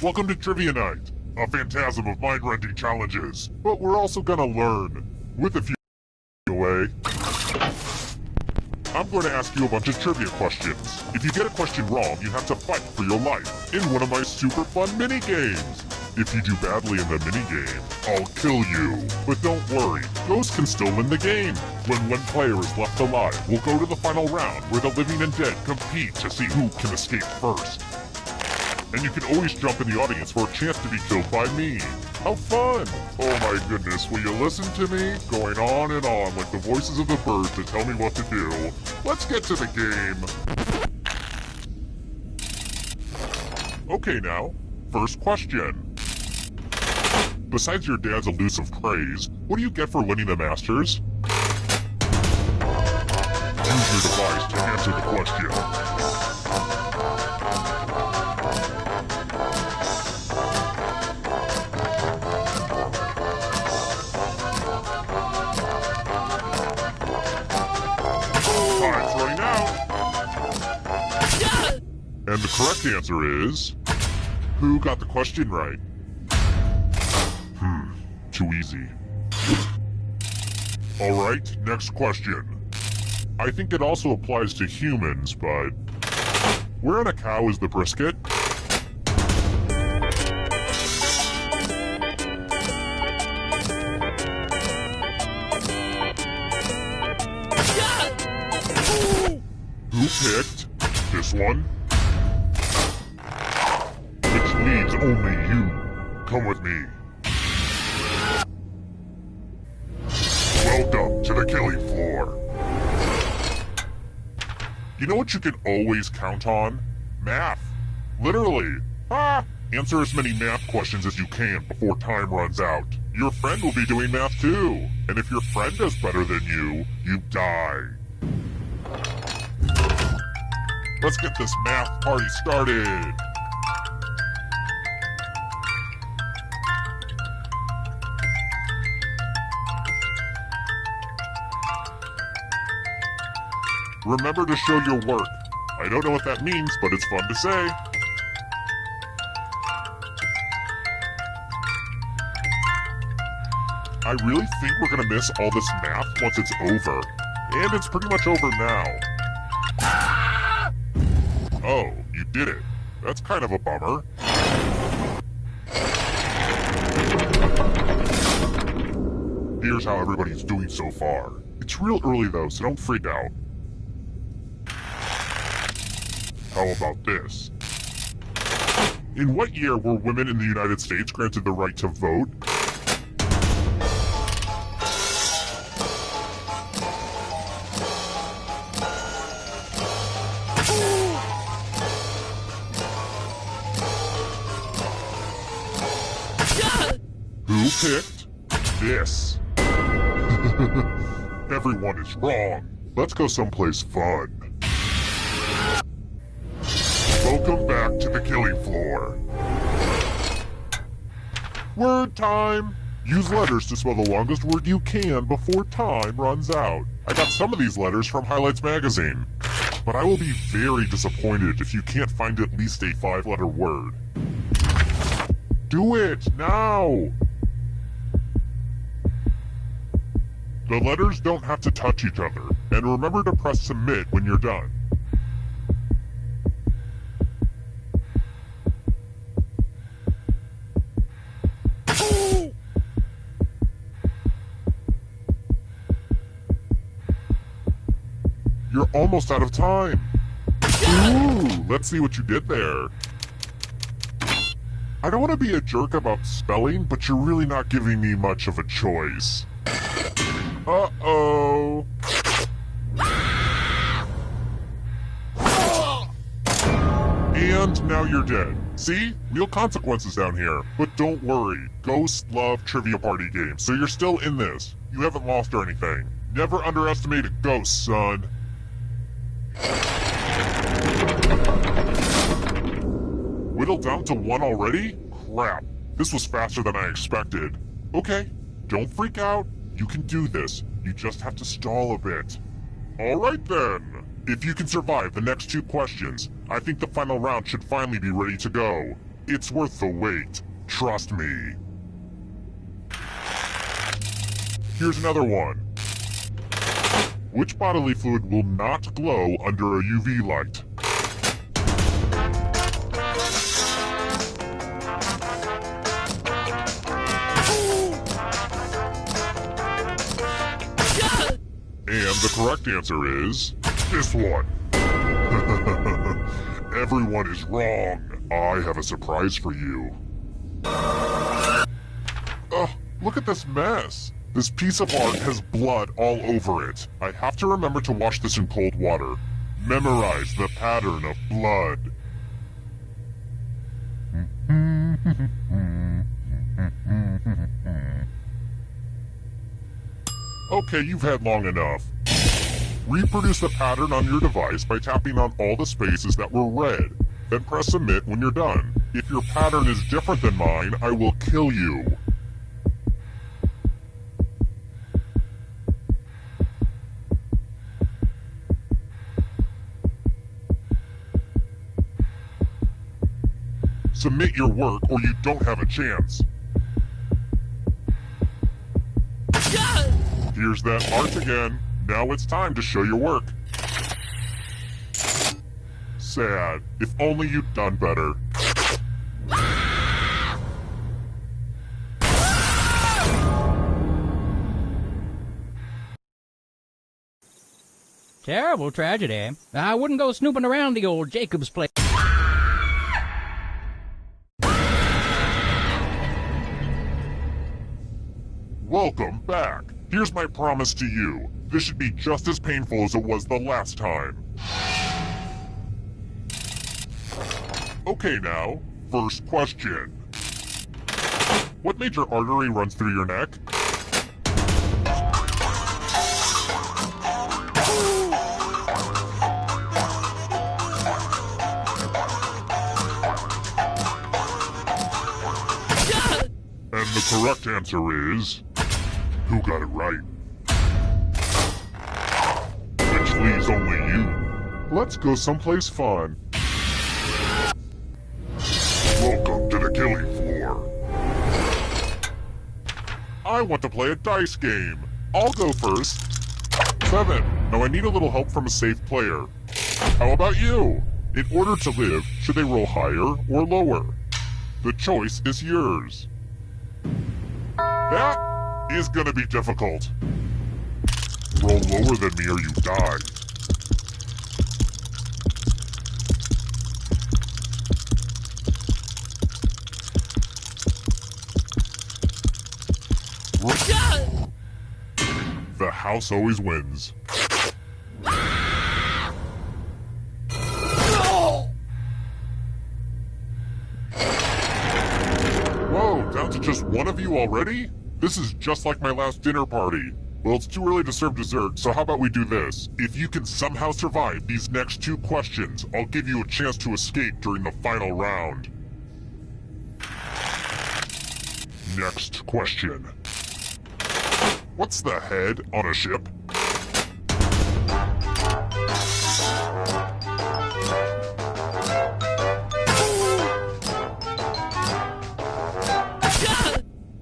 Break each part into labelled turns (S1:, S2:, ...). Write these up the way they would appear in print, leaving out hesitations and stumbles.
S1: Welcome to Trivia Night, a phantasm of mind-rending challenges. But we're also gonna learn, with a few away. I'm going to ask you a bunch of trivia questions. If you get a question wrong, you have to fight for your life in one of my super fun mini-games. If you do badly in the mini-game, I'll kill you. But don't worry, ghosts can still win the game. When one player is left alive, we'll go to the final round where the living and dead compete to see who can escape first. And you can always jump in the audience for a chance to be killed by me. How fun! Oh my goodness, will you listen to me? Going on and on like the voices of the birds to tell me what to do. Let's get to the game. Okay now, first question. Besides your dad's elusive praise, what do you get for winning the Masters? Use your device to answer the question. Time's running out. And the correct answer is... who got the question right? Too easy. Alright, next question. I think it also applies to humans, but... where in a cow is the brisket? Who picked this one? Which means only you. Come with me. Welcome to the killing floor. You know what you can always count on? Math. Literally. Answer as many math questions as you can before time runs out. Your friend will be doing math too. And if your friend does better than you die. Let's get this math party started. Remember to show your work. I don't know what that means, but it's fun to say. I really think we're gonna miss all this math once it's over. And it's pretty much over now. Oh, you did it. That's kind of a bummer. Here's how everybody's doing so far. It's real early though, so don't freak out. How about this? In what year were women in the United States granted the right to vote? Who picked this? Everyone is wrong. Let's go someplace fun. Welcome back to the killing floor. Word time! Use letters to spell the longest word you can before time runs out. I got some of these letters from Highlights magazine, but I will be very disappointed if you can't find at least a 5-letter word. Do it, now! The letters don't have to touch each other, and remember to press submit when you're done. You're almost out of time. Ooh, let's see what you did there. I don't want to be a jerk about spelling, but you're really not giving me much of a choice. Uh-oh. And now you're dead. See? Real consequences down here. But don't worry. Ghosts love trivia party games, so you're still in this. You haven't lost or anything. Never underestimate a ghost, son. Whittled down to 1 already? Crap. This was faster than I expected. Okay, don't freak out. You can do this. You just have to stall a bit. Alright then. If you can survive the next 2 questions, I think the final round should finally be ready to go. It's worth the wait. Trust me. Here's another one. Which bodily fluid will not glow under a UV light? And the correct answer is this one. Everyone is wrong. I have a surprise for you. Look at this mess. This piece of art has blood all over it. I have to remember to wash this in cold water. Memorize the pattern of blood. Okay, you've had long enough. Reproduce the pattern on your device by tapping on all the spaces that were red. Then press submit when you're done. If your pattern is different than mine, I will kill you. Submit your work or you don't have a chance. Here's that art again. Now it's time to show your work. Sad. If only you'd done better.
S2: Terrible tragedy. I wouldn't go snooping around the old Jacob's place.
S1: Welcome back. Here's my promise to you. This should be just as painful as it was the last time. Okay now, first question. What major artery runs through your neck? And the correct answer is... Who got it right? Which leaves only you. Let's go someplace fun. Welcome to the killing floor. I want to play a dice game. I'll go first. 7. Now I need a little help from a safe player. How about you? In order to live, should they roll higher or lower? The choice is yours. That is gonna be difficult. Roll lower than me or you die. The house always wins. Whoa, down to just one of you already? This is just like my last dinner party. Well, it's too early to serve dessert, so how about we do this? If you can somehow survive these next 2 questions, I'll give you a chance to escape during the final round. Next question. What's the head on a ship?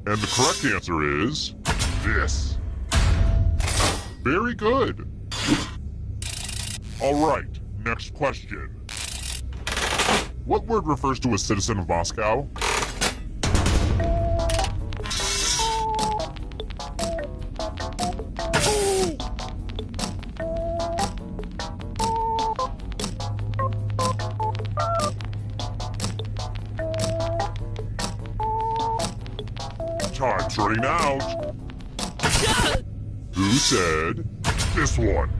S1: And the correct answer is... this. Very good. Alright, next question. What word refers to a citizen of Moscow? Time's running out. Who said this one?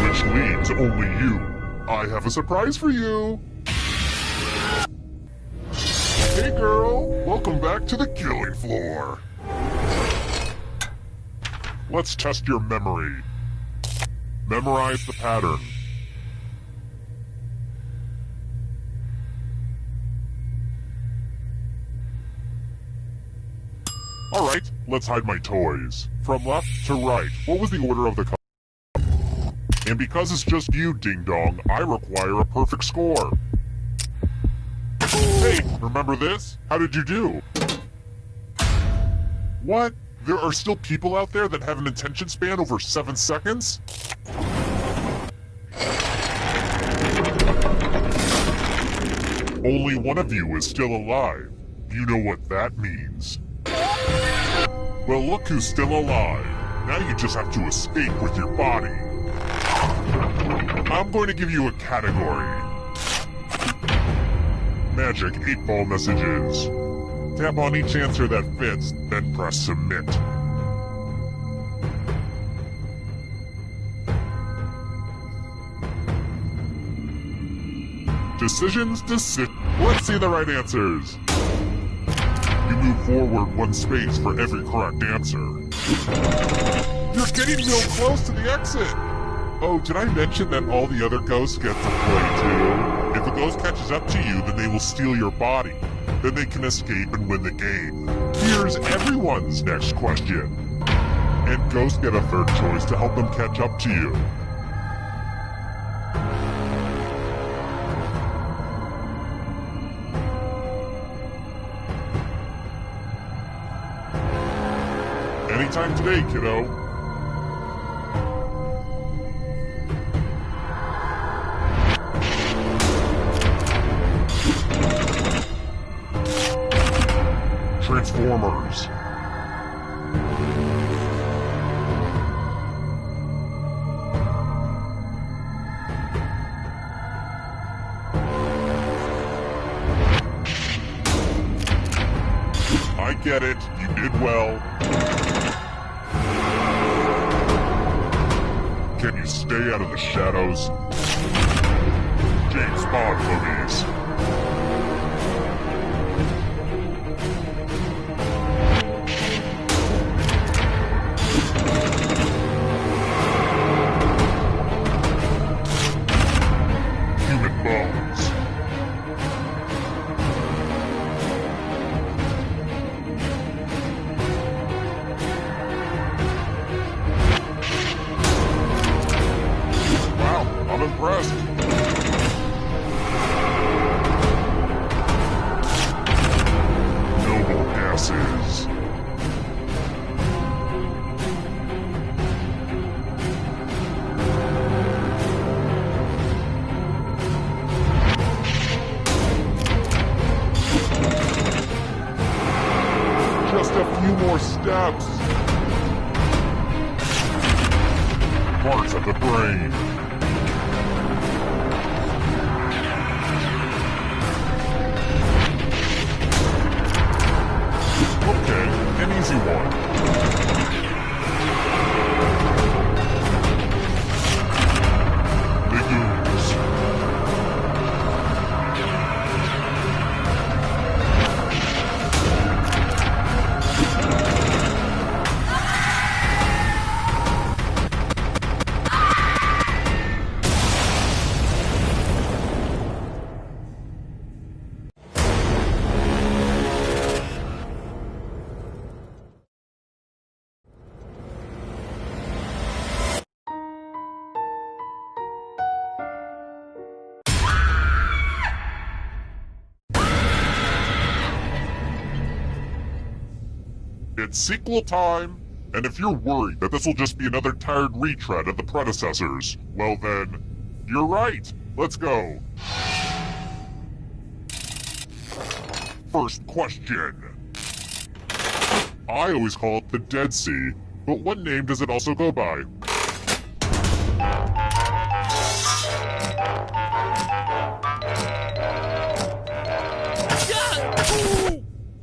S1: Which leaves only you. I have a surprise for you. Hey girl, welcome back to the killing floor. Let's test your memory. Memorize the pattern. Alright, let's hide my toys. From left to right, what was the order of the cup? And because it's just you, Ding Dong, I require a perfect score. Hey, remember this? How did you do? What? There are still people out there that have an attention span over 7 seconds? Only one of you is still alive. You know what that means. Well, look who's still alive. Now you just have to escape with your body. I'm going to give you a category. Magic 8-ball messages. Tap on each answer that fits, then press submit. Decisions. Let's see the right answers. You move forward 1 space for every correct answer. You're getting real close to the exit. Oh, did I mention that all the other ghosts get to play too? If a ghost catches up to you, then they will steal your body. Then they can escape and win the game. Here's everyone's next question. And ghosts get a third choice to help them catch up to you. Anytime today, kiddo. Transformers. I get it. You did well. Can you stay out of the shadows? James Bond movies. Human bones. I'm impressed. Noble gases. Just a few more steps. Parts of the brain. An easy one. Legumes. It's sequel time, and if you're worried that this will just be another tired retread of the predecessors, well then, you're right. Let's go. First question. I always call it the Dead Sea, but what name does it also go by?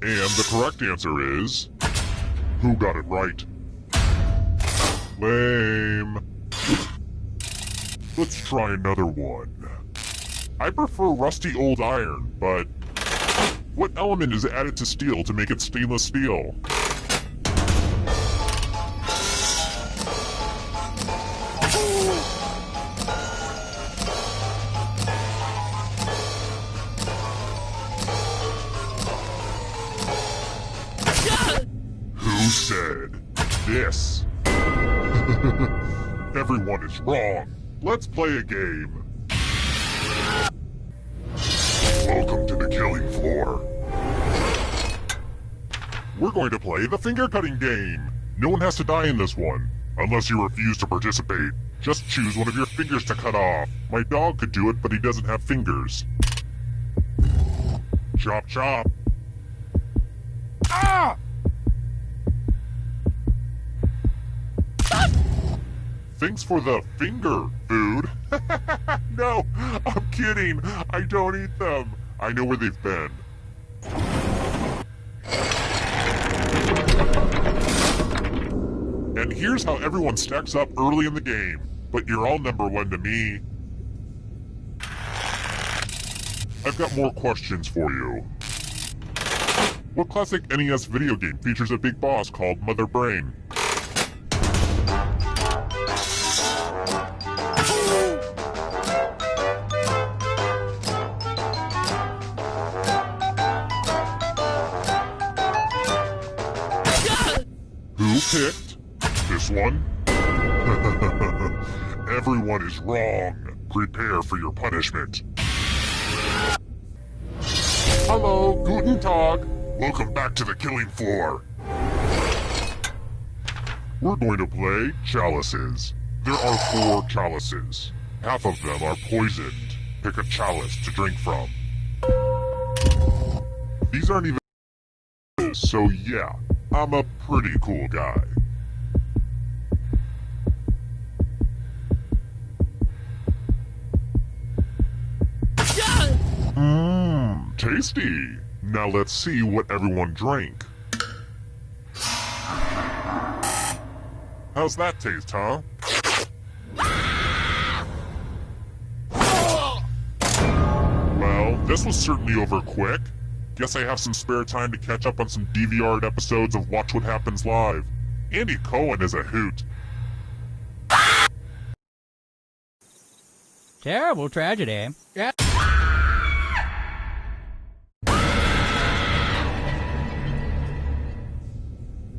S1: And the correct answer is... Who got it right? Lame. Let's try another one. I prefer rusty old iron, but... What element is added to steel to make it stainless steel? Who said this? Everyone is wrong. Let's play a game. Welcome to the killing going to play the finger-cutting game. No one has to die in this one, unless you refuse to participate. Just choose one of your fingers to cut off. My dog could do it, but he doesn't have fingers. Chop chop. Ah! Thanks for the finger food. No, I'm kidding. I don't eat them. I know where they've been. And here's how everyone stacks up early in the game. But you're all number one to me. I've got more questions for you. What classic NES video game features a big boss called Mother Brain? Who picked this one? Everyone is wrong. Prepare for your punishment. Hello, Guten Tag. Welcome back to the killing floor. We're going to play chalices. There are 4 chalices. Half of them are poisoned. Pick a chalice to drink from. These aren't even... So yeah, I'm a pretty cool guy. Tasty. Now let's see what everyone drank. How's that taste, huh? Well, this was certainly over quick. Guess I have some spare time to catch up on some DVR'd episodes of Watch What Happens Live. Andy Cohen is a hoot.
S2: Terrible tragedy. Yeah.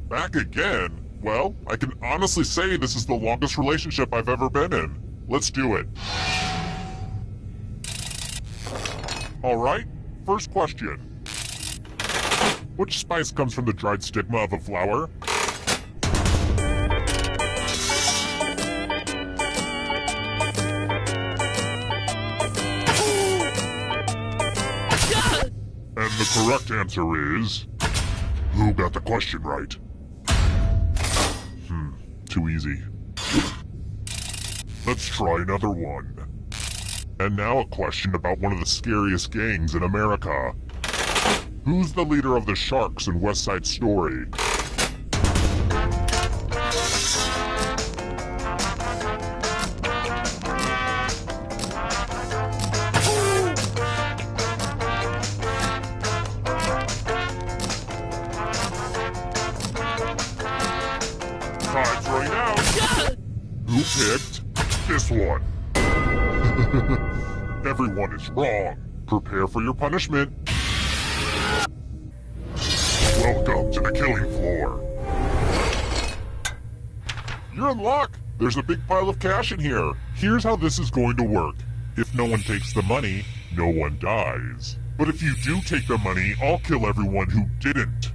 S1: Back again? Well, I can honestly say this is the longest relationship I've ever been in. Let's do it. Alright, first question. Which spice comes from the dried stigma of a flower? And the correct answer is... Who got the question right? Too easy. Let's try another one. And now a question about one of the scariest gangs in America. Who's the leader of the Sharks in West Side Story? Time's running out. Who picked this one? Everyone is wrong. Prepare for your punishment. Welcome to the killing floor. You're in luck. There's a big pile of cash in here. Here's how this is going to work. If no one takes the money, no one dies. But if you do take the money, I'll kill everyone who didn't.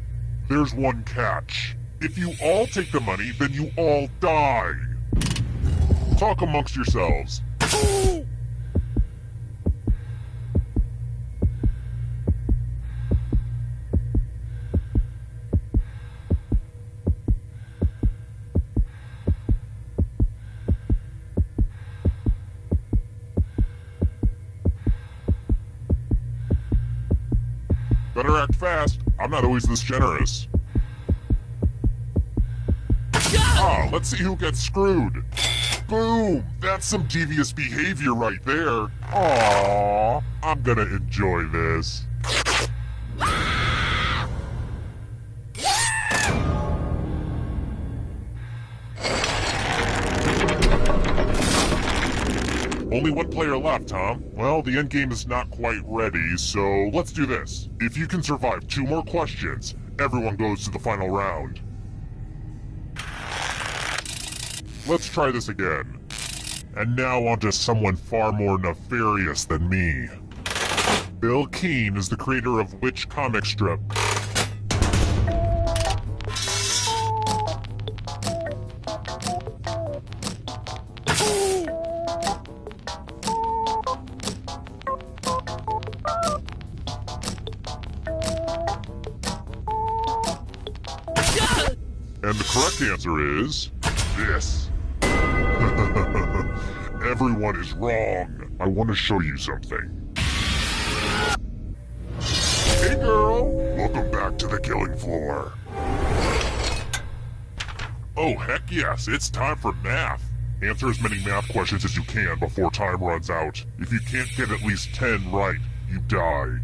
S1: There's one catch. If you all take the money, then you all die. Talk amongst yourselves. Better act fast. I'm not always this generous. Ah, let's see who gets screwed. Boom! That's some devious behavior right there. Aww, I'm gonna enjoy this. Only one player left, huh? Well, the endgame is not quite ready, so let's do this. If you can survive 2 more questions, everyone goes to the final round. Let's try this again. And now on to someone far more nefarious than me. Bill Keane is the creator of which comic strip? And the correct answer is this. Everyone is wrong. I want to show you something. Hey girl, welcome back to the killing floor. Oh heck yes, it's time for math. Answer as many math questions as you can before time runs out. If you can't get at least 10 right, you die.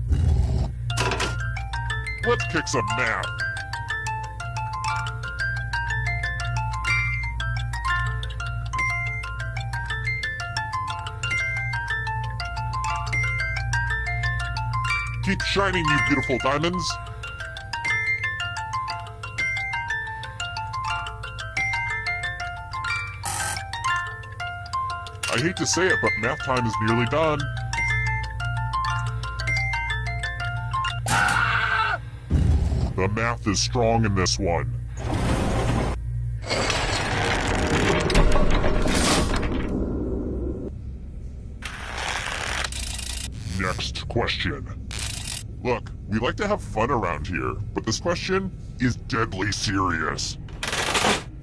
S1: Let's kick some math. Keep shining, you beautiful diamonds. I hate to say it, but math time is nearly done. The math is strong in this one. Next question. Look, we like to have fun around here, but this question is deadly serious.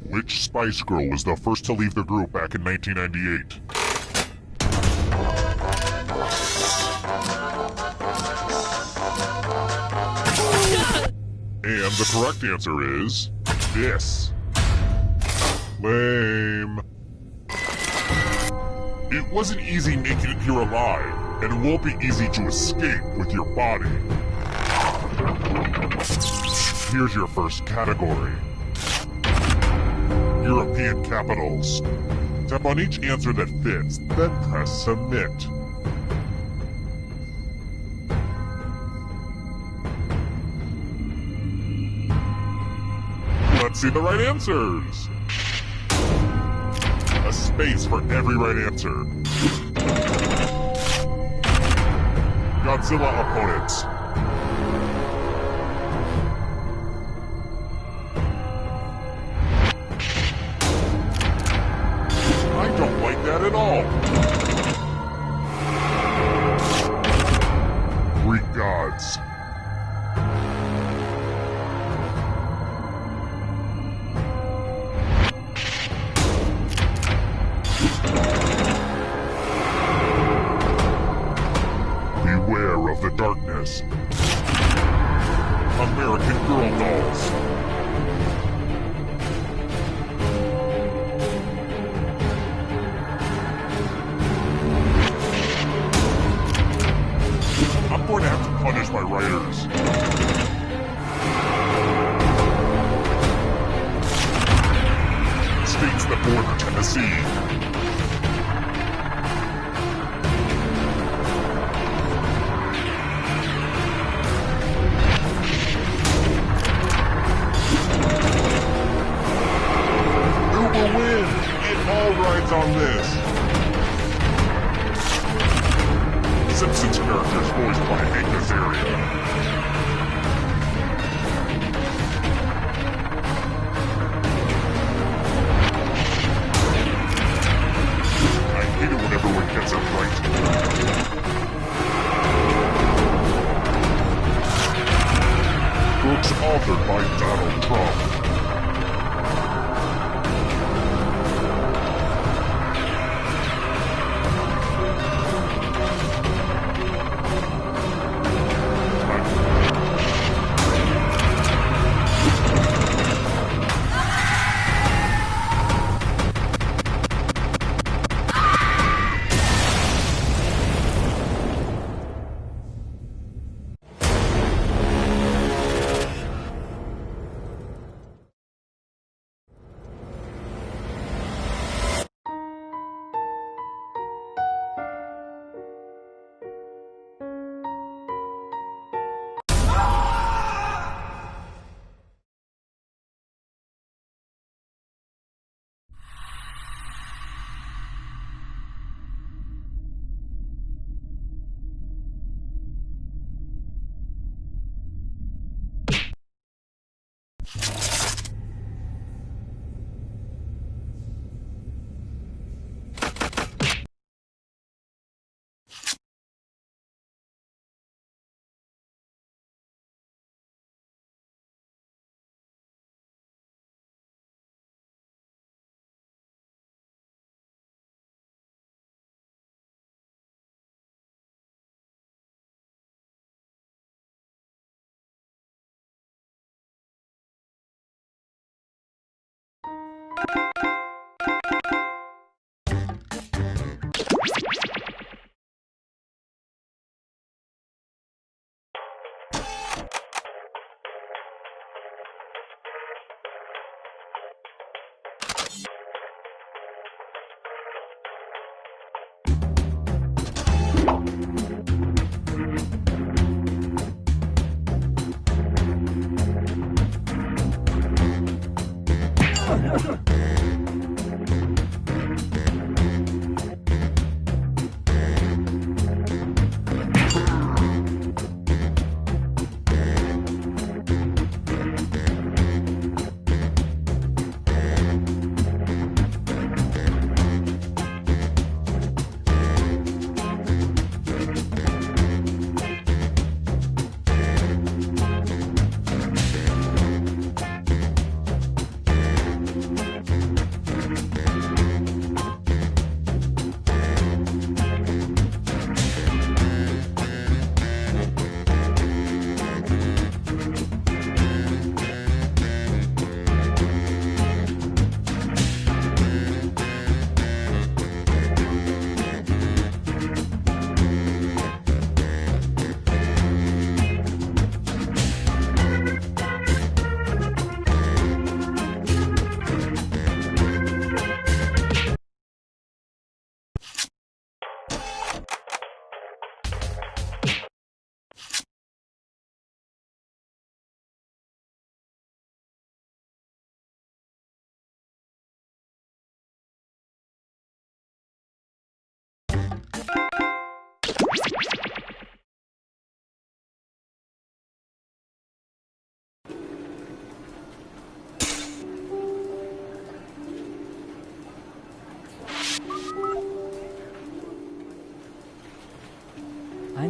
S1: Which Spice Girl was the first to leave the group back in 1998? And the correct answer is this. Lame. It wasn't easy making it here alive, and it won't be easy to escape with your body. Here's your first category. European capitals. Tap on each answer that fits, then press submit. Let's see the right answers. A space for every right answer. Godzilla opponents. I don't like that at all. Greek gods. Beware of the darkness. American Girl dolls. I'm going to have to punish my writers. States that border Tennessee. On this. Simpsons characters voiced by Hank Azaria. I hate it when everyone gets it right. Books authored by Donald Trump.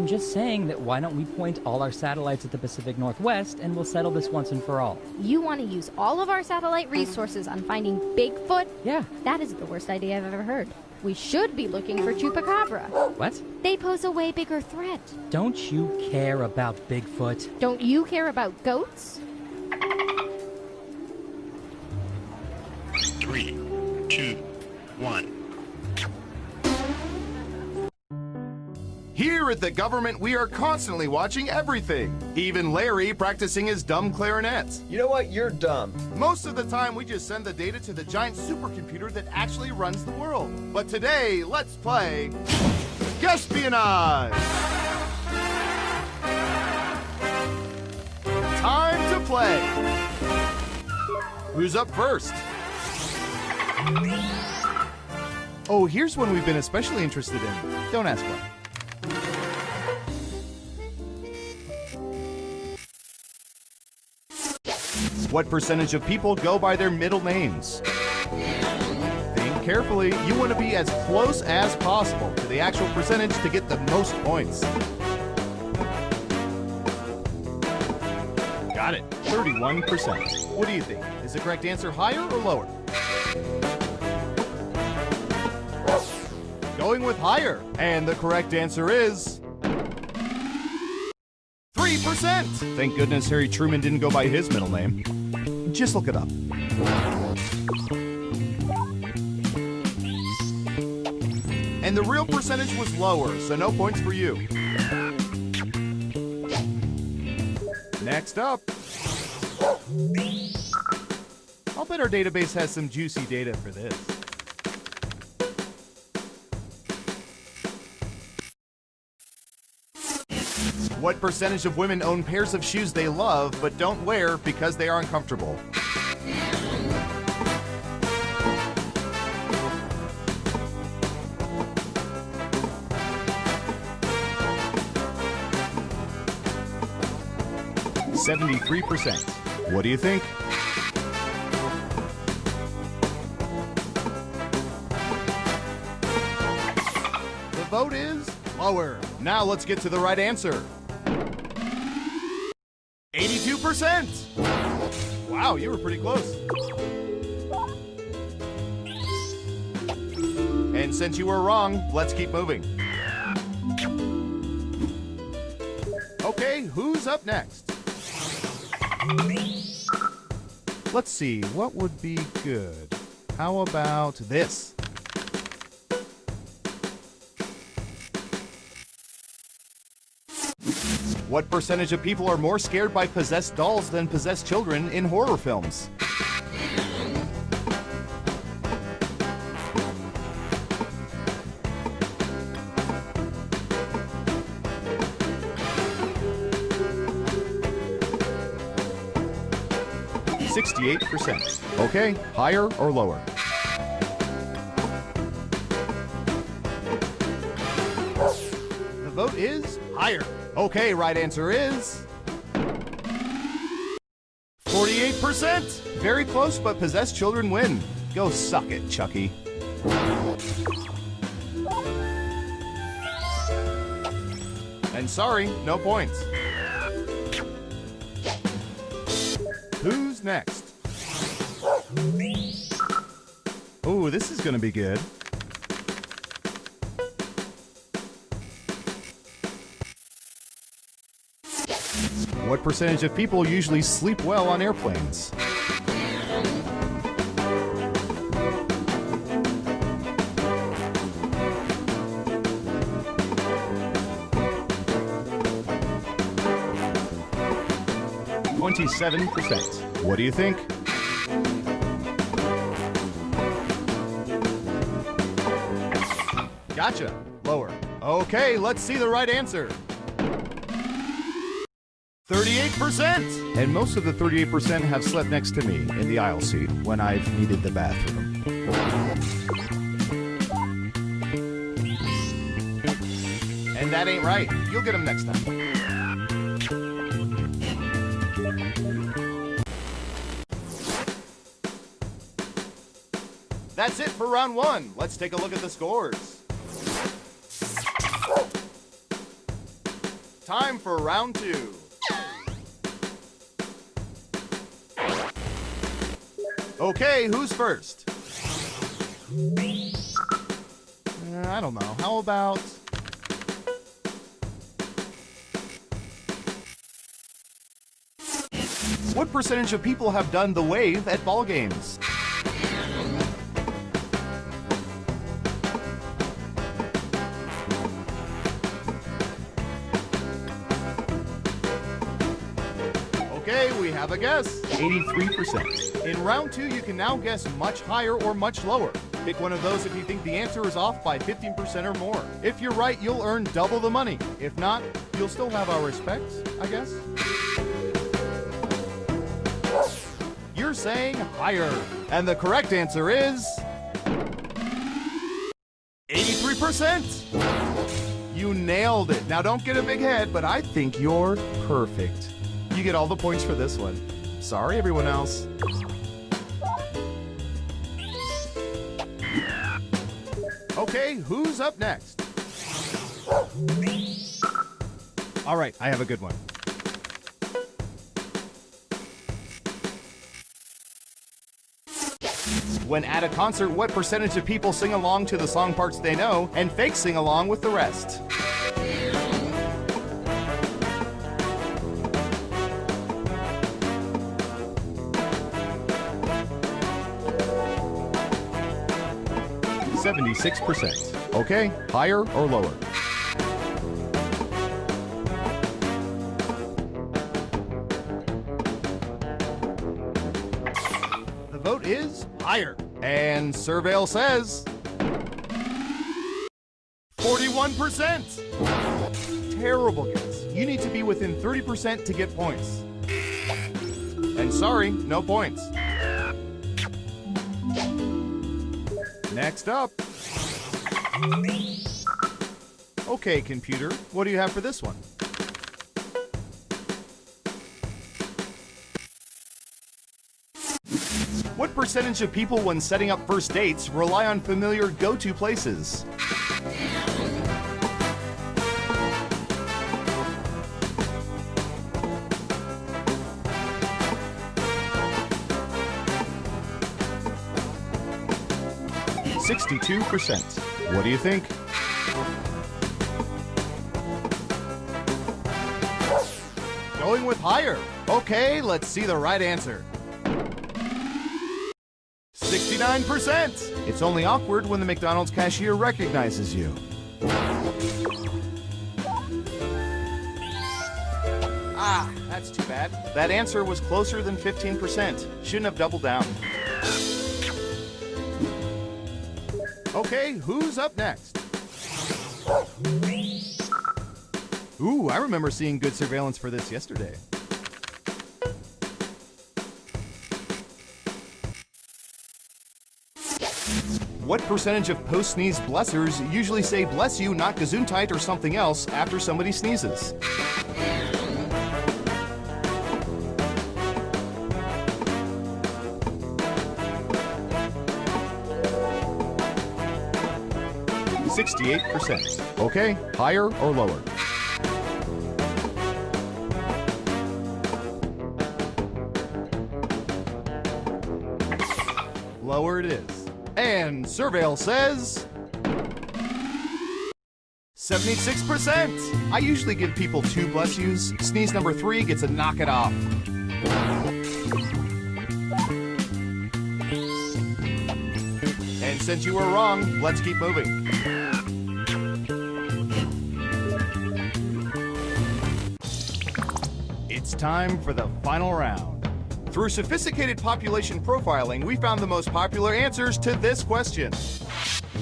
S2: I'm just saying that why don't we point all our satellites at the Pacific Northwest and we'll settle this once and for all.
S3: You want to use all of our satellite resources on finding Bigfoot?
S2: Yeah.
S3: That is the worst idea I've ever heard. We should be looking for Chupacabra.
S2: What?
S3: They pose a way bigger threat.
S2: Don't you care about Bigfoot?
S3: Don't you care about goats?
S4: 3, 2, 1.
S5: Here at the government, we are constantly watching everything. Even Larry practicing his dumb clarinet.
S6: You know what? You're dumb.
S5: Most of the time, we just send the data to the giant supercomputer that actually runs the world. But today, let's play Espionage! Time to play! Who's up first? Oh, here's one we've been especially interested in. Don't ask why. What percentage of people go by their middle names? Think carefully. You want to be as close as possible to the actual percentage to get the most points. Got it. 31%. What do you think? Is the correct answer higher or lower? Going with higher. And the correct answer is 3%. Thank goodness Harry Truman didn't go by his middle name. Just look it up. And the real percentage was lower, so no points for you. Next up. I'll bet our database has some juicy data for this. What percentage of women own pairs of shoes they love but don't wear because they are uncomfortable? %. What do you think? The vote is lower. Now let's get to the right answer. 82%! Wow, you were pretty close. And since you were wrong, let's keep moving. Okay, who's up next? Let's see, what would be good? How about this? What percentage of people are more scared by possessed dolls than possessed children in horror films? %. Okay, higher or lower? The vote is higher. Okay, right answer is 48%. Very close, but possessed children win. Go suck it, Chucky. And sorry, no points. Who's next? Ooh, this is gonna be good. What percentage of people usually sleep well on airplanes? %. What do you think? Gotcha. Lower. Okay, let's see the right answer. 38%! And most of the 38% have slept next to me in the aisle seat when I've needed the bathroom. And that ain't right. You'll get them next time. That's it for round one. Let's take a look at the scores. time for round 2. Okay, who's first? I don't know. How about... What percentage of people have done the wave at ball games? Okay, we have a guess. 83%. In round 2, you can now guess much higher or much lower. Pick one of those if you think the answer is off by 15% or more. If you're right, you'll earn double the money. If not, you'll still have our respect, I guess. You're saying higher. And the correct answer is... 83%! You nailed it. Now don't get a big head, but I think you're perfect. You get all the points for this one. Sorry, everyone else. Okay, who's up next? All right, I have a good one. When at a concert, what percentage of people sing along to the song parts they know and fake sing along with the rest? %. Okay, higher or lower? The vote is higher. And Surveil says 41%. Terrible guess. You need to be within 30% to get points. And sorry, no points. Next up. Okay, computer, what do you have for this one? What percentage of people when setting up first dates rely on familiar go-to places? %. What do you think? Going with higher. Okay, let's see the right answer. 69%. It's only awkward when the McDonald's cashier recognizes you. Ah, that's too bad. That answer was closer than 15%. Shouldn't have doubled down. Okay, who's up next? Ooh, I remember seeing good surveillance for this yesterday. What percentage of post-sneeze blessers usually say bless you, not gesundheit or something else after somebody sneezes? %. Okay, higher or lower? Lower it is. And Surveil says 76%. I usually give people 2 bless yous. Sneeze number 3 gets a knock it off. And since you were wrong, let's keep moving. It's time for the final round. Through sophisticated population profiling, we found the most popular answers to this question.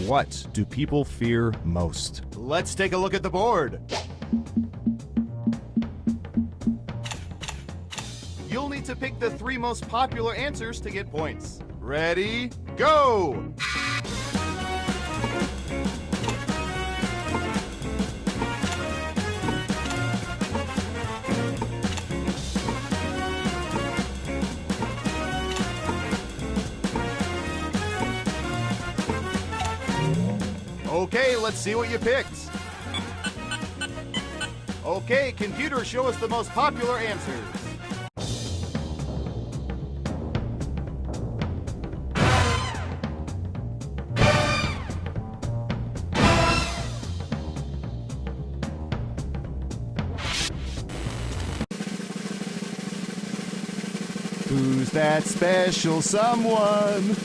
S5: What do people fear most? Let's take a look at the board. You'll need to pick the 3 most popular answers to get points. Ready, go! Okay, let's see what you picked. Okay, computer, show us the most popular answers. Who's that special someone?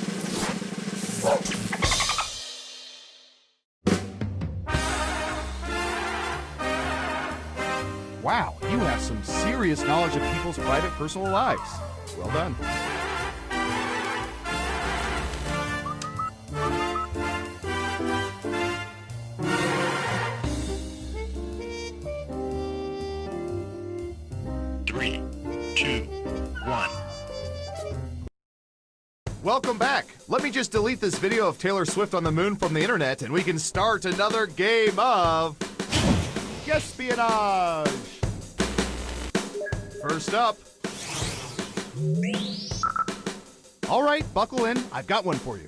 S5: Wow, you have some serious knowledge of people's private personal lives. Well done.
S4: Three, two, one.
S5: Welcome back. Let me just delete this video of Taylor Swift on the moon from the internet and we can start another game of Guesspionage. First up. All right, buckle in. I've got one for you.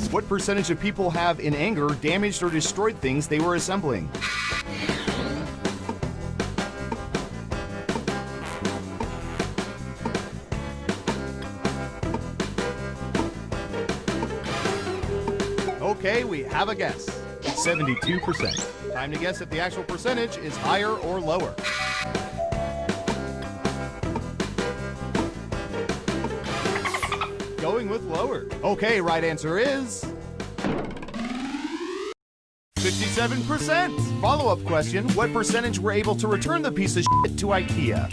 S5: What percentage of people have, in anger, damaged or destroyed things they were assembling? Okay, we have a guess. 72%. Time to guess if the actual percentage is higher or lower. Going with lower. Okay, right answer is 57%. Follow-up question, what percentage were able to return the piece of shit to IKEA?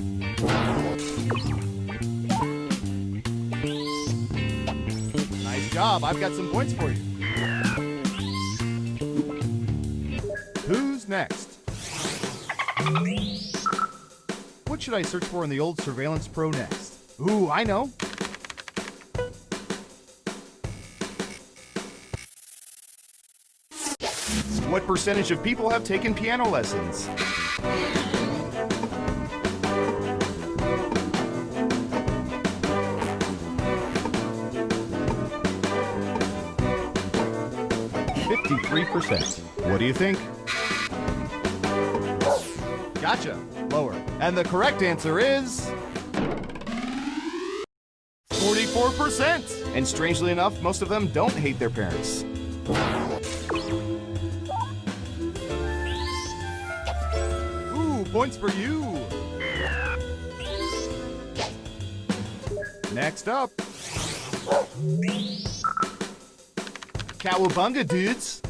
S5: Nice job, I've got some points for you. Who's next? What should I search for in the old Surveillance Pro next? Ooh, I know. What percentage of people have taken piano lessons? %. What do you think? Gotcha. Lower. And the correct answer is 44%. And strangely enough, most of them don't hate their parents. Ooh, points for you. Next up. Cowabunga, dudes.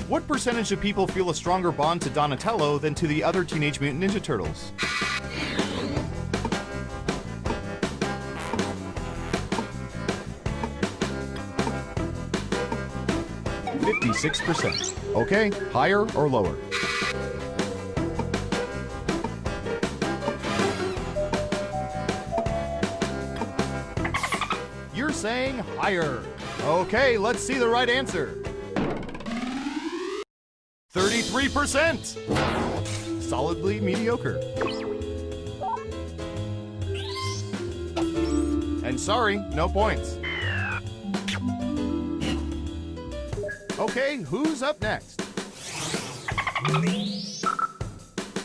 S5: What percentage of people feel a stronger bond to Donatello than to the other Teenage Mutant Ninja Turtles? %. Okay, higher or lower? You're saying higher. Okay, let's see the right answer. 33%. Solidly mediocre. And sorry, no points. Okay, who's up next?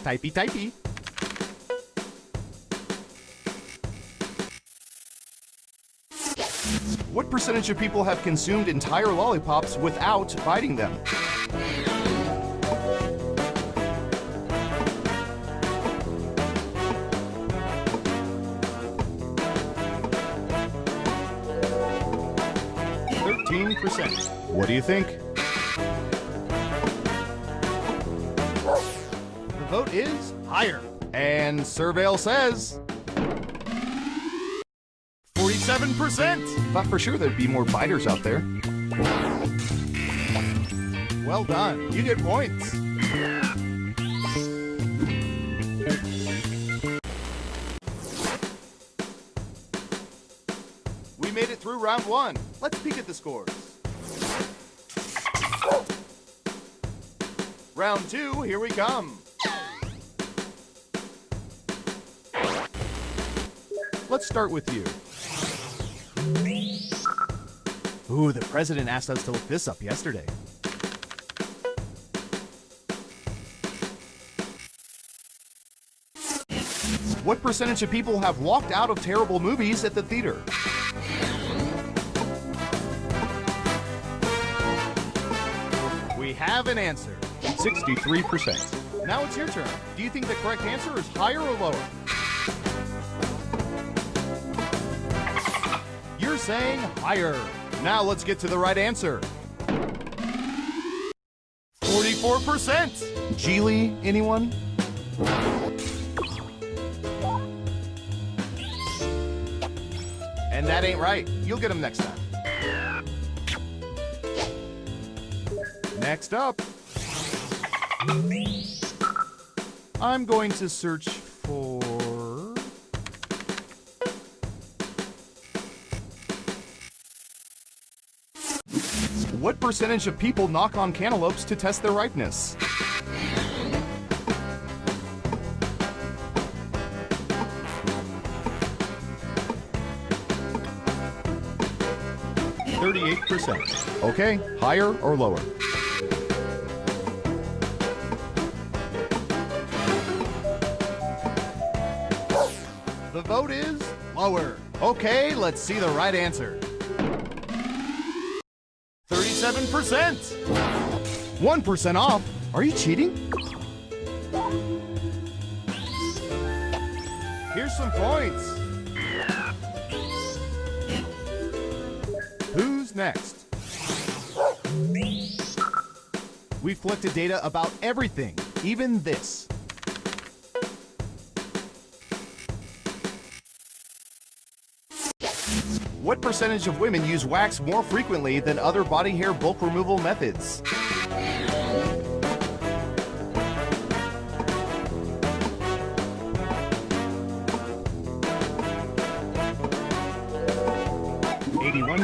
S5: Typey, typey. What percentage of people have consumed entire lollipops without biting them? %. What do you think? The vote is higher. And Surveil says 47%. Thought for sure there'd be more biters out there. Well done. You get points. We made it through round one. Let's peek at the scores. Round two, here we come. Let's start with you. Ooh, the president asked us to look this up yesterday. What percentage of people have walked out of terrible movies at the theater? We have an answer. 63%. Now it's your turn. Do you think the correct answer is higher or lower? You're saying higher. Now let's get to the right answer. 44%. Geely, anyone? And that ain't right. You'll get them next time. Next up, I'm going to search for... What percentage of people knock on cantaloupes to test their ripeness? %. Okay, higher or lower? The vote is lower. Okay, let's see the right answer. 37%. 1% off. Are you cheating? Here's some points. Who's next? We've collected data about everything, even this. What percentage of women use wax more frequently than other body hair bulk removal methods?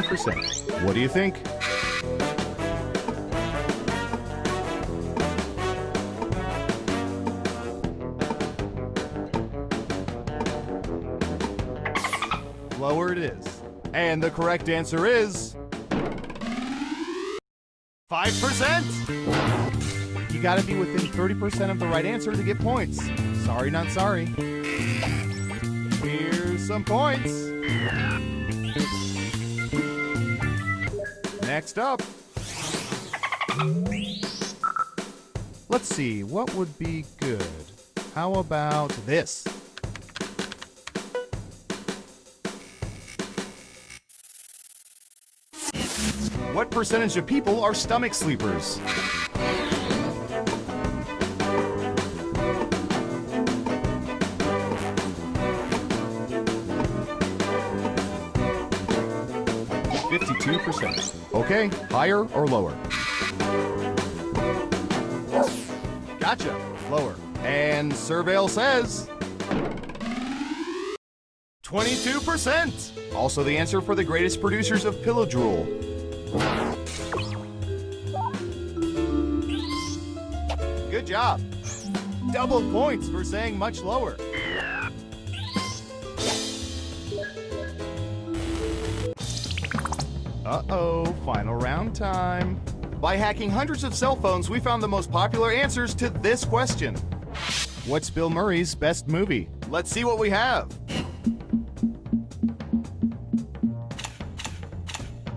S5: %. What do you think? Lower it is. And the correct answer is 5%. You gotta be within 30% of the right answer to get points. Sorry, not sorry. Here's some points. Next up. Let's see, what would be good? How about this? What percentage of people are stomach sleepers? %. Okay, higher or lower? Gotcha, lower. And Surveil says 22%. Also the answer for the greatest producers of pillow drool. Good job. Double points for saying much lower. Uh-oh, final round time. By hacking hundreds of cell phones, we found the most popular answers to this question. What's Bill Murray's best movie? Let's see what we have.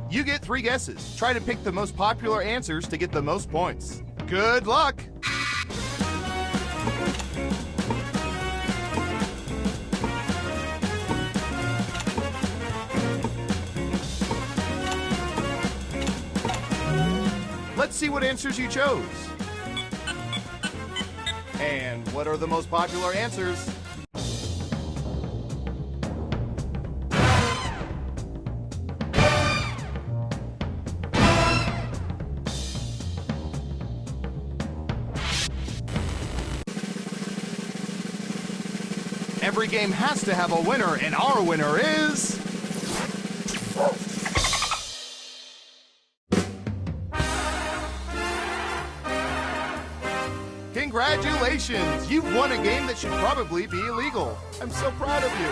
S5: You get 3 guesses. Try to pick the most popular answers to get the most points. Good luck! Let's see what answers you chose. And what are the most popular answers? Every game has to have a winner, and our winner is... Congratulations! You've won a game that should probably be illegal. I'm so proud of you.